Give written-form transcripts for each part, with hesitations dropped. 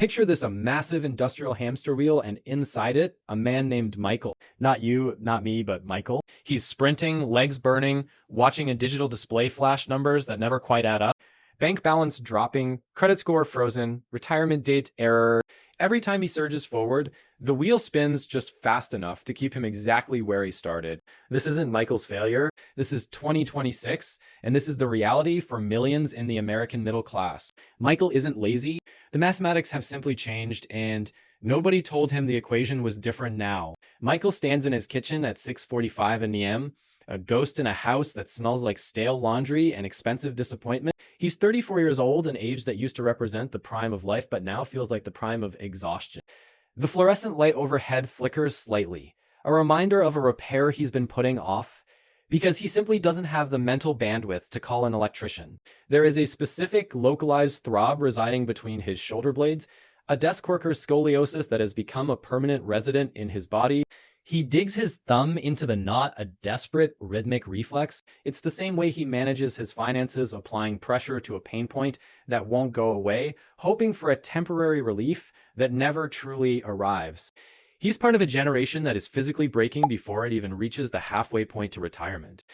Picture this: a massive industrial hamster wheel, and inside it, a man named Michael. Not you, not me, but Michael. He's sprinting, legs burning, watching a digital display flash numbers that never quite add up. Bank balance dropping, credit score frozen, retirement date error. Every time he surges forward, the wheel spins just fast enough to keep him exactly where he started. This isn't Michael's failure. This is 2026, and this is the reality for millions in the American middle class. Michael isn't lazy. The mathematics have simply changed, and nobody told him the equation was different now. Michael stands in his kitchen at 6:45 a.m., a ghost in a house that smells like stale laundry and expensive disappointment. He's 34 years old, an age that used to represent the prime of life, but now feels like the prime of exhaustion. The fluorescent light overhead flickers slightly, a reminder of a repair he's been putting off, because he simply doesn't have the mental bandwidth to call an electrician. There is a specific localized throb residing between his shoulder blades, a desk worker's scoliosis that has become a permanent resident in his body. He digs his thumb into the knot, a desperate rhythmic reflex. It's the same way he manages his finances, applying pressure to a pain point that won't go away, hoping for a temporary relief that never truly arrives. He's part of a generation that is physically breaking before it even reaches the halfway point to retirement.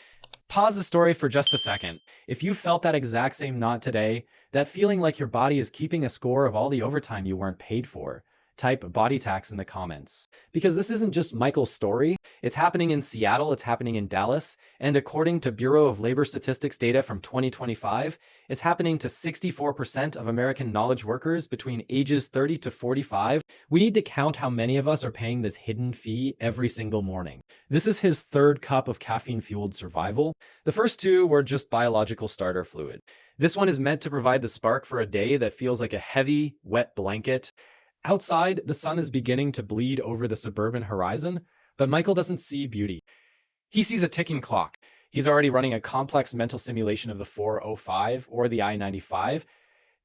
Pause the story for just a second. If you felt that exact same knot today, that feeling like your body is keeping a score of all the overtime you weren't paid for, type body tax in the comments. Because this isn't just Michael's story. It's happening in Seattle, it's happening in Dallas, and according to Bureau of Labor Statistics data from 2025, it's happening to 64% of American knowledge workers between ages 30 to 45. We need to count how many of us are paying this hidden fee every single morning. This is his third cup of caffeine-fueled survival. The first two were just biological starter fluid. This one is meant to provide the spark for a day that feels like a heavy, wet blanket. Outside, the sun is beginning to bleed over the suburban horizon, but Michael doesn't see beauty. He sees a ticking clock. He's already running a complex mental simulation of the 405 or the I-95,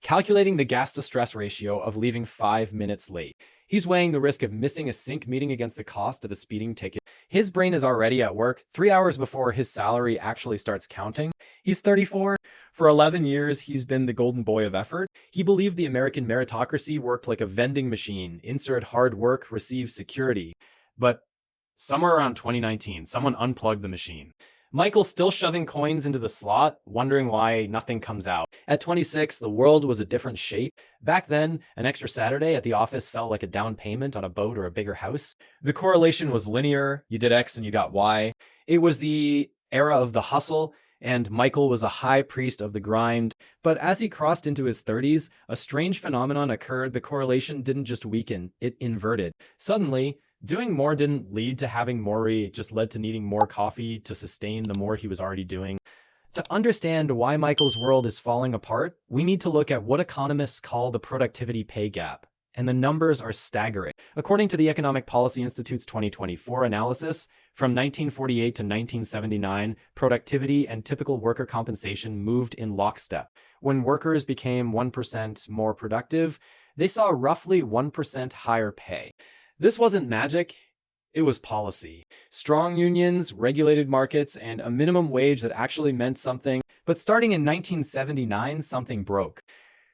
calculating the gas-to-stress ratio of leaving 5 minutes late. He's weighing the risk of missing a sync meeting against the cost of a speeding ticket. His brain is already at work 3 hours before his salary actually starts counting. He's 34. For 11 years, he's been the golden boy of effort. He believed the American meritocracy worked like a vending machine. Insert hard work, receive security. But somewhere around 2019, someone unplugged the machine. Michael's still shoving coins into the slot, wondering why nothing comes out. At 26, the world was a different shape. Back then, an extra Saturday at the office felt like a down payment on a boat or a bigger house. The correlation was linear. You did X and you got Y. It was the era of the hustle, and Michael was a high priest of the grind. But as he crossed into his 30s, a strange phenomenon occurred. The correlation didn't just weaken, it inverted. Suddenly, doing more didn't lead to having more, it just led to needing more coffee to sustain the more he was already doing. To understand why Michael's world is falling apart, we need to look at what economists call the productivity pay gap. And the numbers are staggering. According to the Economic Policy Institute's 2024 analysis, from 1948 to 1979, productivity and typical worker compensation moved in lockstep. When workers became 1% more productive, they saw roughly 1% higher pay. This wasn't magic, it was policy. Strong unions, regulated markets, and a minimum wage that actually meant something. But starting in 1979, something broke.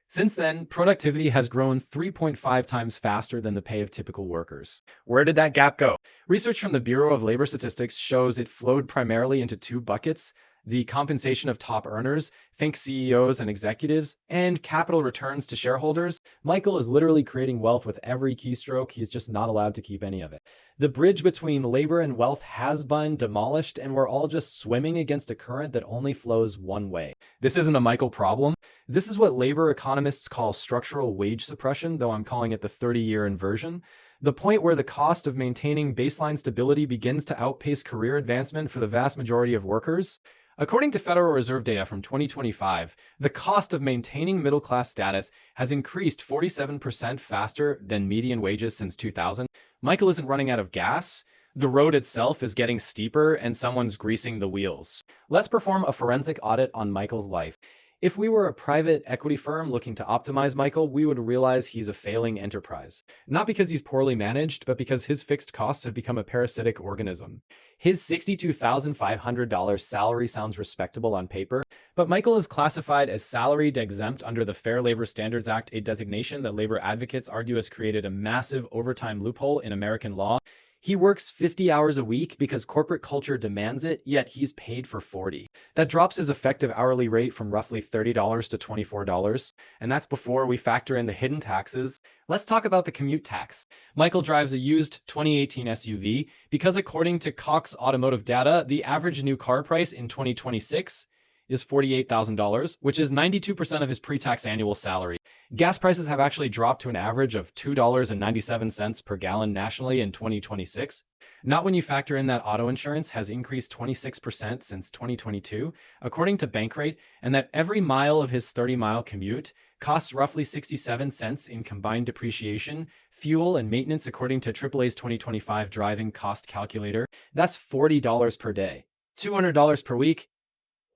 Since then, productivity has grown 3.5 times faster than the pay of typical workers. Where did that gap go? Research from the Bureau of Labor Statistics shows it flowed primarily into two buckets: the compensation of top earners, think CEOs and executives, and capital returns to shareholders. Michael is literally creating wealth with every keystroke. He's just not allowed to keep any of it. The bridge between labor and wealth has been demolished, and we're all just swimming against a current that only flows one way. This isn't a Michael problem. This is what labor economists call structural wage suppression, though I'm calling it the 30-year inversion. The point where the cost of maintaining baseline stability begins to outpace career advancement for the vast majority of workers. According to Federal Reserve data from 2025, the cost of maintaining middle-class status has increased 47% faster than median wages since 2000. Michael isn't running out of gas. The road itself is getting steeper, and someone's greasing the wheels. Let's perform a forensic audit on Michael's life. If we were a private equity firm looking to optimize Michael, we would realize he's a failing enterprise. Not because he's poorly managed, but because his fixed costs have become a parasitic organism. His $62,500 salary sounds respectable on paper, but Michael is classified as salaried exempt under the Fair Labor Standards Act, a designation that labor advocates argue has created a massive overtime loophole in American law. He works 50 hours a week because corporate culture demands it, yet he's paid for 40. That drops his effective hourly rate from roughly $30 to $24, and that's before we factor in the hidden taxes. Let's talk about the commute tax. Michael drives a used 2018 SUV because according to Cox Automotive data, the average new car price in 2026 is $48,000, which is 92% of his pre-tax annual salary. Gas prices have actually dropped to an average of $2.97 per gallon nationally in 2026. Not when you factor in that auto insurance has increased 26% since 2022, according to Bankrate, and that every mile of his 30-mile commute costs roughly 67 cents in combined depreciation, fuel, and maintenance according to AAA's 2025 driving cost calculator. That's $40 per day, $200 per week,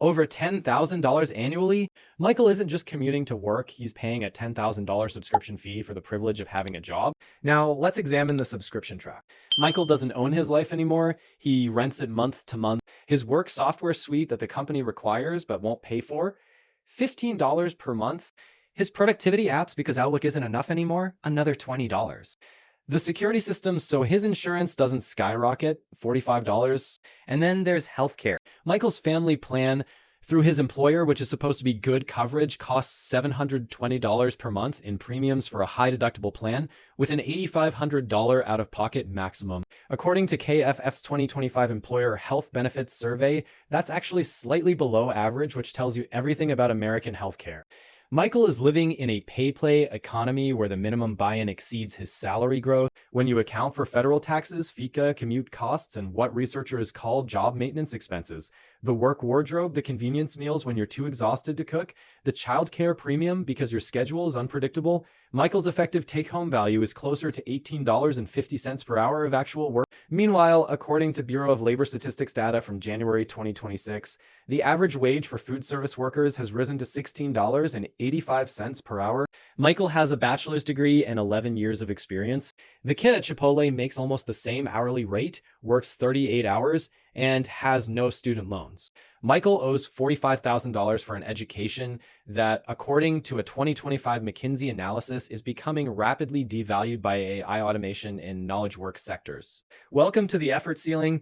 over $10,000 annually. Michael isn't just commuting to work, he's paying a $10,000 subscription fee for the privilege of having a job. Now, let's examine the subscription trap. Michael doesn't own his life anymore, he rents it month to month. His work software suite that the company requires but won't pay for, $15 per month. His productivity apps, because Outlook isn't enough anymore, another $20. The security systems so his insurance doesn't skyrocket, $45. And then there's healthcare. Michael's family plan through his employer, which is supposed to be good coverage, costs $720 per month in premiums for a high deductible plan with an $8,500 out-of-pocket maximum. According to KFF's 2025 Employer Health Benefits Survey, that's actually slightly below average, which tells you everything about American healthcare. Michael is living in a pay-play economy where the minimum buy-in exceeds his salary growth. When you account for federal taxes, FICA, commute costs, and what researchers call job maintenance expenses, the work wardrobe, the convenience meals when you're too exhausted to cook, the childcare premium because your schedule is unpredictable, Michael's effective take-home value is closer to $18.50 per hour of actual work. Meanwhile, according to Bureau of Labor Statistics data from January 2026, the average wage for food service workers has risen to $16.85 per hour. Michael has a bachelor's degree and 11 years of experience. The kid at Chipotle makes almost the same hourly rate, works 38 hours, and has no student loans. Michael owes $45,000 for an education that, according to a 2025 McKinsey analysis, is becoming rapidly devalued by AI automation in knowledge work sectors. Welcome to the effort ceiling.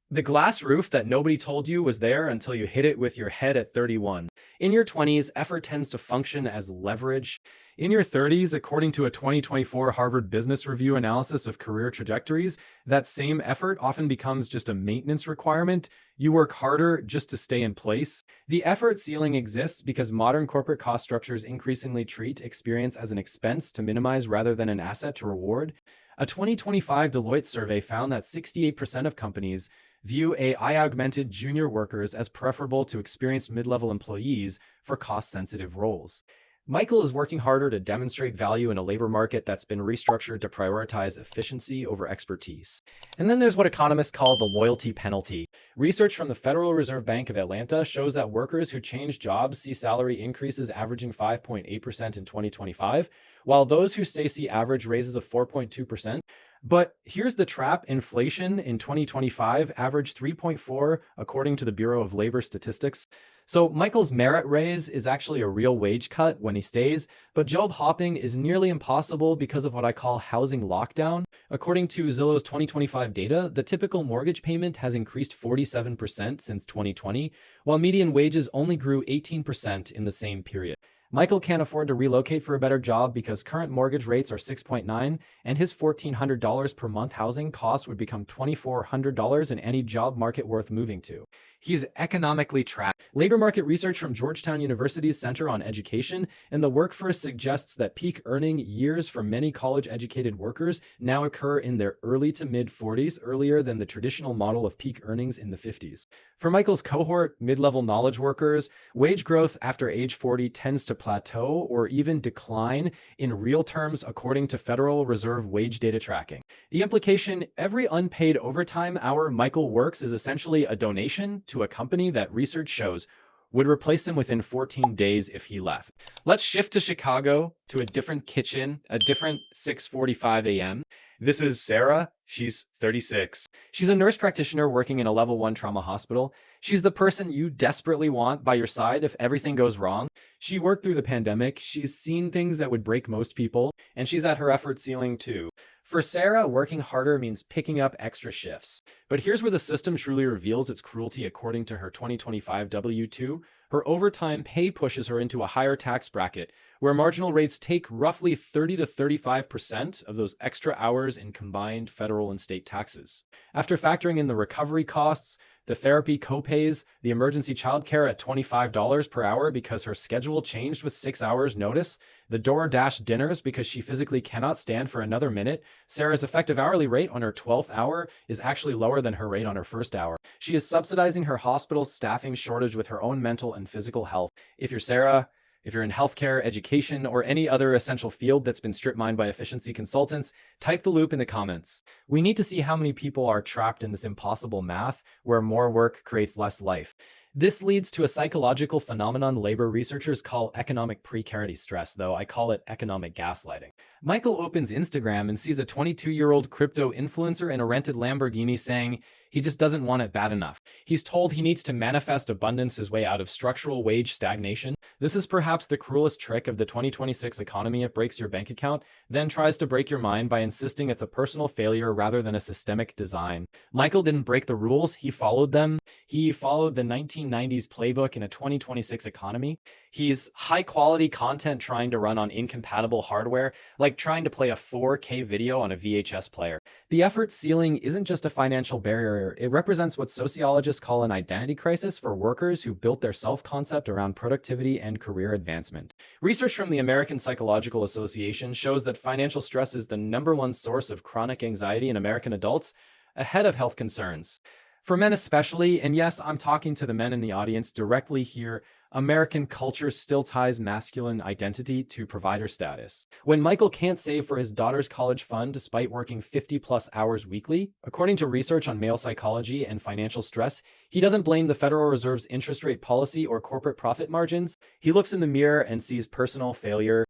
The glass roof that nobody told you was there until you hit it with your head at 31. In your 20s, effort tends to function as leverage. In your 30s, according to a 2024 Harvard Business Review analysis of career trajectories, that same effort often becomes just a maintenance requirement. You work harder just to stay in place. The effort ceiling exists because modern corporate cost structures increasingly treat experience as an expense to minimize rather than an asset to reward. A 2025 Deloitte survey found that 68% of companies view AI-augmented junior workers as preferable to experienced mid-level employees for cost-sensitive roles. Michael is working harder to demonstrate value in a labor market that's been restructured to prioritize efficiency over expertise. And then there's what economists call the loyalty penalty. Research from the Federal Reserve Bank of Atlanta shows that workers who change jobs see salary increases averaging 5.8% in 2025, while those who stay see average raises of 4.2%. But here's the trap. Inflation in 2025 averaged 3.4 according to the Bureau of Labor Statistics. So Michael's merit raise is actually a real wage cut when he stays, but job hopping is nearly impossible because of what I call housing lockdown. According to Zillow's 2025 data, the typical mortgage payment has increased 47% since 2020, while median wages only grew 18% in the same period. Michael can't afford to relocate for a better job because current mortgage rates are 6.9, and his $1,400 per month housing cost would become $2,400 in any job market worth moving to. He's economically trapped. Labor market research from Georgetown University's Center on Education and the Workforce suggests that peak earning years for many college-educated workers now occur in their early to mid-40s, earlier than the traditional model of peak earnings in the 50s. For Michael's cohort, mid-level knowledge workers, wage growth after age 40 tends to plateau or even decline in real terms according to Federal Reserve wage data tracking. The implication, every unpaid overtime hour Michael works is essentially a donation to a company that research shows would replace him within 14 days if he left. Let's shift to Chicago, to a different kitchen, a different 6:45 a.m. This is Sarah. She's 36. She's a nurse practitioner working in a level 1 trauma hospital. She's the person you desperately want by your side if everything goes wrong. She worked through the pandemic. She's seen things that would break most people, and she's at her effort ceiling too. For Sarah, working harder means picking up extra shifts. But here's where the system truly reveals its cruelty. According to her 2025 W-2, her overtime pay pushes her into a higher tax bracket, where marginal rates take roughly 30 to 35% of those extra hours in combined federal and state taxes. After factoring in the recovery costs, the therapy copays, the emergency childcare at $25 per hour because her schedule changed with 6 hours notice, the DoorDash dinners because she physically cannot stand for another minute, Sarah's effective hourly rate on her 12th hour is actually lower than her rate on her first hour. She is subsidizing her hospital's staffing shortage with her own mental and physical health. If you're Sarah, if you're in healthcare, education, or any other essential field that's been strip mined by efficiency consultants, type the loop in the comments. We need to see how many people are trapped in this impossible math where more work creates less life. This leads to a psychological phenomenon labor researchers call economic precarity stress, though I call it economic gaslighting. Michael opens Instagram and sees a 22-year-old crypto influencer in a rented Lamborghini saying he just doesn't want it bad enough. He's told he needs to manifest abundance his way out of structural wage stagnation. This is perhaps the cruelest trick of the 2026 economy. It breaks your bank account, then tries to break your mind by insisting it's a personal failure rather than a systemic design. Michael didn't break the rules, he followed them. He followed the 1990s playbook in a 2026 economy. He's high-quality content trying to run on incompatible hardware, like trying to play a 4K video on a VHS player. The effort ceiling isn't just a financial barrier, it represents what sociologists call an identity crisis for workers who built their self-concept around productivity and career advancement. Research from the American Psychological Association shows that financial stress is the #1 source of chronic anxiety in American adults, ahead of health concerns. For men especially, and yes, I'm talking to the men in the audience directly here, American culture still ties masculine identity to provider status. When Michael can't save for his daughter's college fund despite working 50+ hours weekly, according to research on male psychology and financial stress, he doesn't blame the Federal Reserve's interest rate policy or corporate profit margins. He looks in the mirror and sees personal failure.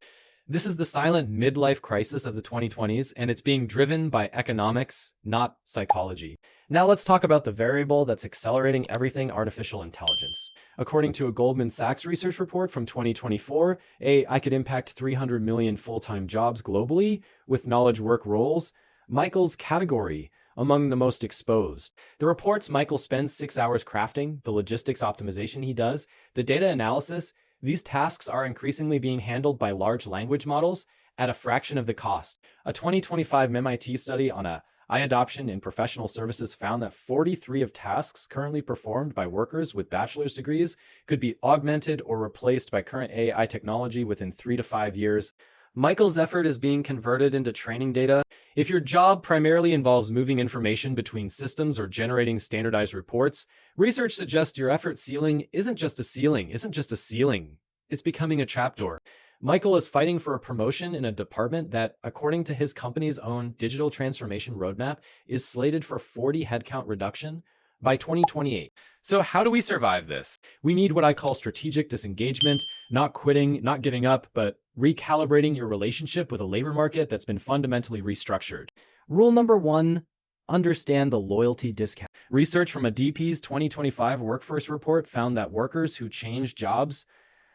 This is the silent midlife crisis of the 2020s, and it's being driven by economics, not psychology. Now let's talk about the variable that's accelerating everything: artificial intelligence. According to a Goldman Sachs research report from 2024, AI could impact 300 million full-time jobs globally with knowledge work roles. Michael's category among the most exposed. The reports Michael spends 6 hours crafting, the logistics optimization he does, the data analysis. These tasks are increasingly being handled by large language models at a fraction of the cost. A 2025 MIT study on AI adoption in professional services found that 43 of tasks currently performed by workers with bachelor's degrees could be augmented or replaced by current AI technology within 3 to 5 years. Michael's effort is being converted into training data. If your job primarily involves moving information between systems or generating standardized reports, research suggests your effort ceiling isn't just a ceiling, it's becoming a trapdoor. Michael is fighting for a promotion in a department that, according to his company's own digital transformation roadmap, is slated for 40 headcount reduction by 2028. So how do we survive this? We need what I call strategic disengagement, not quitting, not giving up, but recalibrating your relationship with a labor market that's been fundamentally restructured. Rule number 1, understand the loyalty discount. Research from ADP's 2025 workforce report found that workers who changed jobs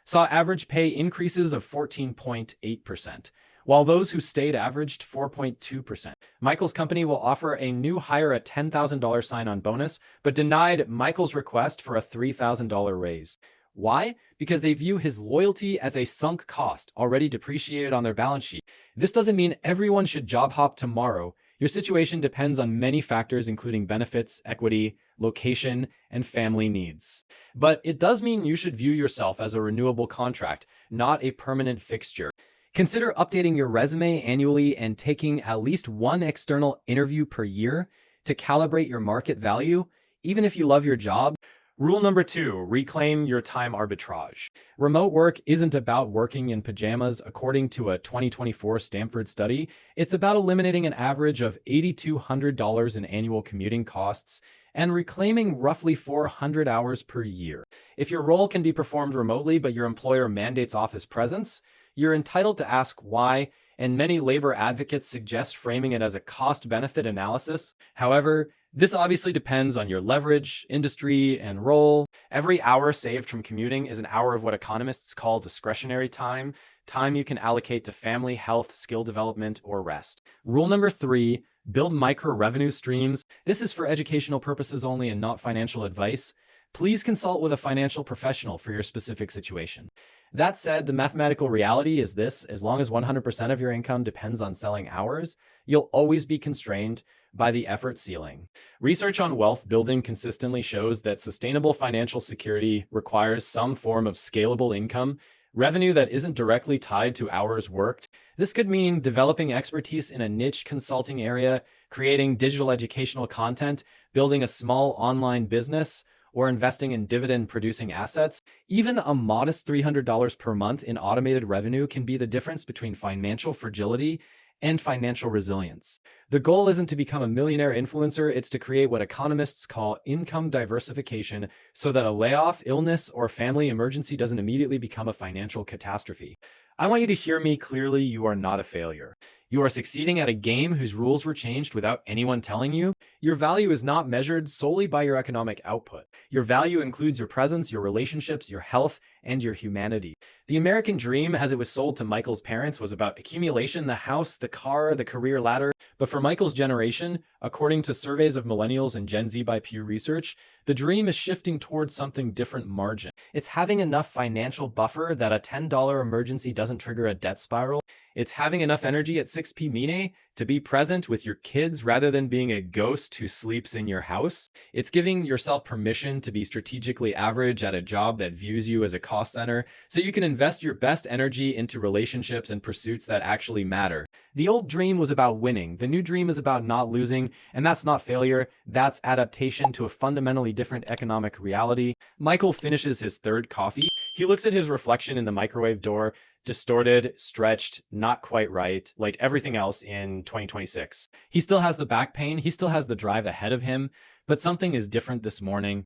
saw average pay increases of 14.8%, while those who stayed averaged 4.2%. Michael's company will offer a new hire a $10,000 sign-on bonus, but denied Michael's request for a $3,000 raise. Why? Because they view his loyalty as a sunk cost, already depreciated on their balance sheet. This doesn't mean everyone should job hop tomorrow. Your situation depends on many factors, including benefits, equity, location, and family needs. But it does mean you should view yourself as a renewable contract, not a permanent fixture. Consider updating your resume annually and taking at least one external interview per year to calibrate your market value, even if you love your job. Rule number 2, reclaim your time arbitrage. Remote work isn't about working in pajamas. According to a 2024 Stanford study, it's about eliminating an average of $8,200 in annual commuting costs and reclaiming roughly 400 hours per year. If your role can be performed remotely but your employer mandates office presence, you're entitled to ask why, and many labor advocates suggest framing it as a cost-benefit analysis. However, this obviously depends on your leverage, industry, and role. Every hour saved from commuting is an hour of what economists call discretionary time, time you can allocate to family, health, skill development, or rest. Rule number 3, build micro revenue streams. This is for educational purposes only and not financial advice. Please consult with a financial professional for your specific situation. That said, the mathematical reality is this: as long as 100% of your income depends on selling hours, you'll always be constrained by the effort ceiling. Research on wealth building consistently shows that sustainable financial security requires some form of scalable income, revenue that isn't directly tied to hours worked. This could mean developing expertise in a niche consulting area, creating digital educational content, building a small online business, or investing in dividend-producing assets. Even a modest $300 per month in automated revenue can be the difference between financial fragility and financial resilience. The goal isn't to become a millionaire influencer, it's to create what economists call income diversification so that a layoff, illness, or family emergency doesn't immediately become a financial catastrophe. I want you to hear me clearly. You are not a failure. You are succeeding at a game whose rules were changed without anyone telling you. Your value is not measured solely by your economic output. Your value includes your presence, your relationships, your health, and your humanity. The American dream, as it was sold to Michael's parents, was about accumulation, the house, the car, the career ladder. But for Michael's generation, according to surveys of millennials and Gen Z by Pew Research, the dream is shifting towards something different: margin. It's having enough financial buffer that a $10 emergency doesn't trigger a debt spiral. It's having enough energy at 6 p.m. to be present with your kids rather than being a ghost who sleeps in your house. It's giving yourself permission to be strategically average at a job that views you as a cost center, so you can invest your best energy into relationships and pursuits that actually matter. The old dream was about winning. The new dream is about not losing, and that's not failure. That's adaptation to a fundamentally different economic reality. Michael finishes his third coffee. He looks at his reflection in the microwave door, distorted, stretched, not quite right, like everything else in 2026. He still has the back pain, he still has the drive ahead of him, but something is different this morning.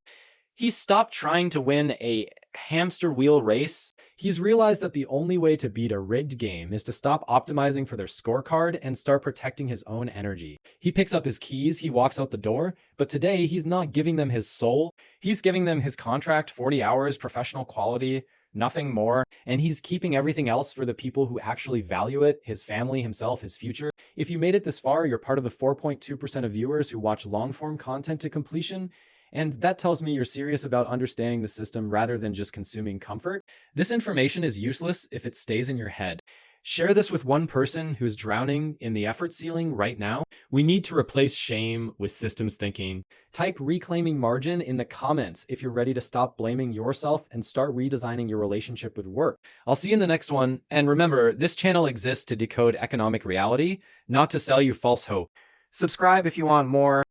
He's stopped trying to win a hamster wheel race. He's realized that the only way to beat a rigged game is to stop optimizing for their scorecard and start protecting his own energy. He picks up his keys, he walks out the door, but today he's not giving them his soul. He's giving them his contract, 40 hours, professional quality, nothing more, and he's keeping everything else for the people who actually value it: his family, himself, his future. If you made it this far, you're part of the 4.2% of viewers who watch long-form content to completion, and that tells me you're serious about understanding the system rather than just consuming comfort. This information is useless if it stays in your head. Share this with one person who's drowning in the effort ceiling right now. We need to replace shame with systems thinking. Type reclaiming margin in the comments if you're ready to stop blaming yourself and start redesigning your relationship with work. I'll see you in the next one. And remember, this channel exists to decode economic reality, not to sell you false hope. Subscribe if you want more.